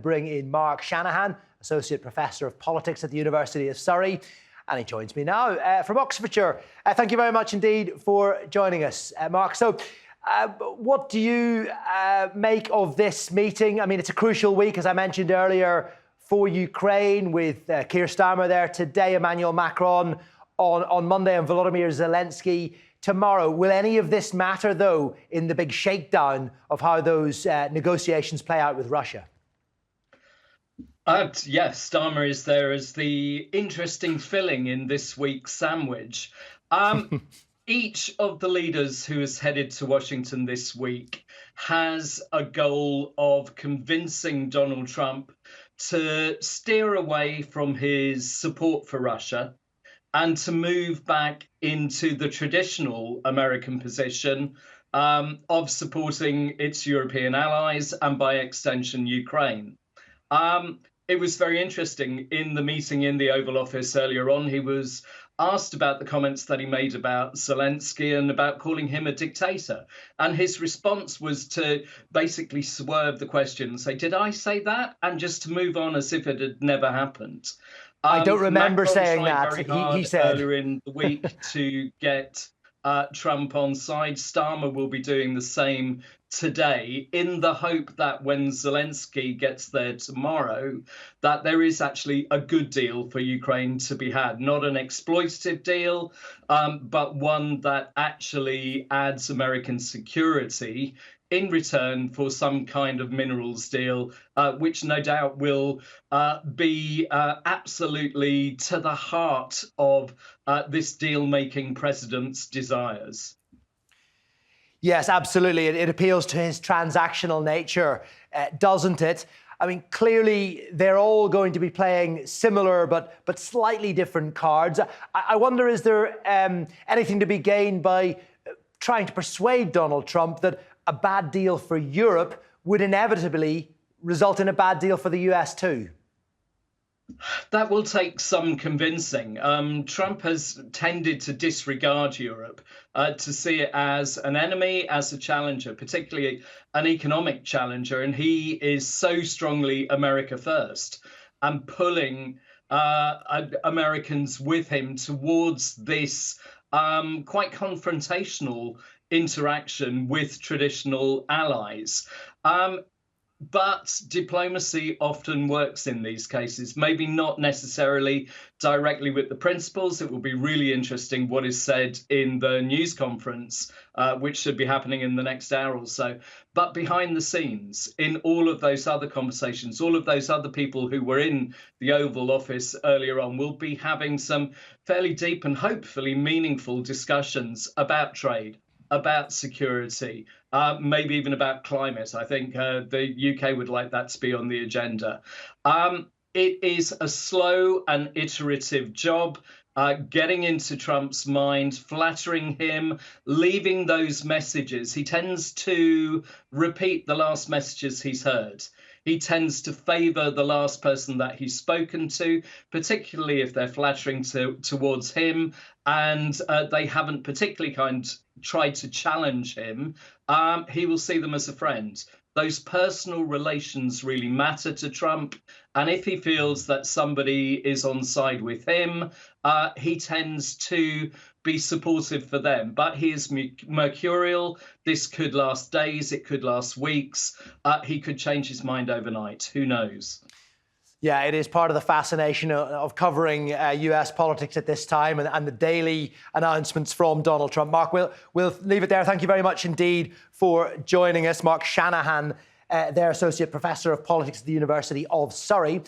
bring in Mark Shanahan, Associate Professor of Politics at the University of Surrey. And he joins me now from Oxfordshire. Thank you very much indeed for joining us, Mark. So, what do you make of this meeting? I mean, it's a crucial week, as I mentioned earlier, for Ukraine, with Keir Starmer there today, Emmanuel Macron on Monday, and Volodymyr Zelensky tomorrow. Will any of this matter, though, in the big shakedown of how those negotiations play out with Russia? Yes, Starmer is there as the interesting filling in this week's sandwich. Each of the leaders who has headed to Washington this week has a goal of convincing Donald Trump to steer away from his support for Russia and to move back into the traditional American position of supporting its European allies and, by extension, Ukraine. It was very interesting in the meeting in the Oval Office earlier on. He was asked about the comments that he made about Zelensky and about calling him a dictator. And his response was to basically swerve the question and say, did I say that? And just to move on as if it had never happened. I don't remember Macron saying tried that. Very hard he said earlier in the week to get Trump on side. Starmer will be doing the same today, in the hope that when Zelensky gets there tomorrow, that there is actually a good deal for Ukraine to be had. Not an exploitative deal, but one that actually adds American security in return for some kind of minerals deal, which no doubt will be absolutely to the heart of this deal-making president's desires. Yes, absolutely. It appeals to his transactional nature, doesn't it? I mean, clearly, they're all going to be playing similar but slightly different cards. I wonder, is there anything to be gained by trying to persuade Donald Trump that a bad deal for Europe would inevitably result in a bad deal for the US too? That will take some convincing. Trump has tended to disregard Europe, to see it as an enemy, as a challenger, particularly an economic challenger. And he is so strongly America first and pulling Americans with him towards this quite confrontational interaction with traditional allies. But diplomacy often works in these cases, maybe not necessarily directly with the principals. It will be really interesting what is said in the news conference, which should be happening in the next hour or so. But behind the scenes, in all of those other conversations, all of those other people who were in the Oval Office earlier on will be having some fairly deep and hopefully meaningful discussions about trade, about security, maybe even about climate. I think the UK would like that to be on the agenda. It is a slow and iterative job, getting into Trump's mind, flattering him, leaving those messages. He tends to repeat the last messages he's heard. He tends to favour the last person that he's spoken to, particularly if they're flattering towards him and they haven't particularly tried to challenge him. He will see them as a friend. Those personal relations really matter to Trump. And if he feels that somebody is on side with him, he tends to be supportive for them. But he is mercurial. This could last days. It could last weeks. He could change his mind overnight. Who knows? Yeah, it is part of the fascination of covering US politics at this time and the daily announcements from Donald Trump. Mark, we'll leave it there. Thank you very much indeed for joining us. Mark Shanahan, their Associate Professor of Politics at the University of Surrey.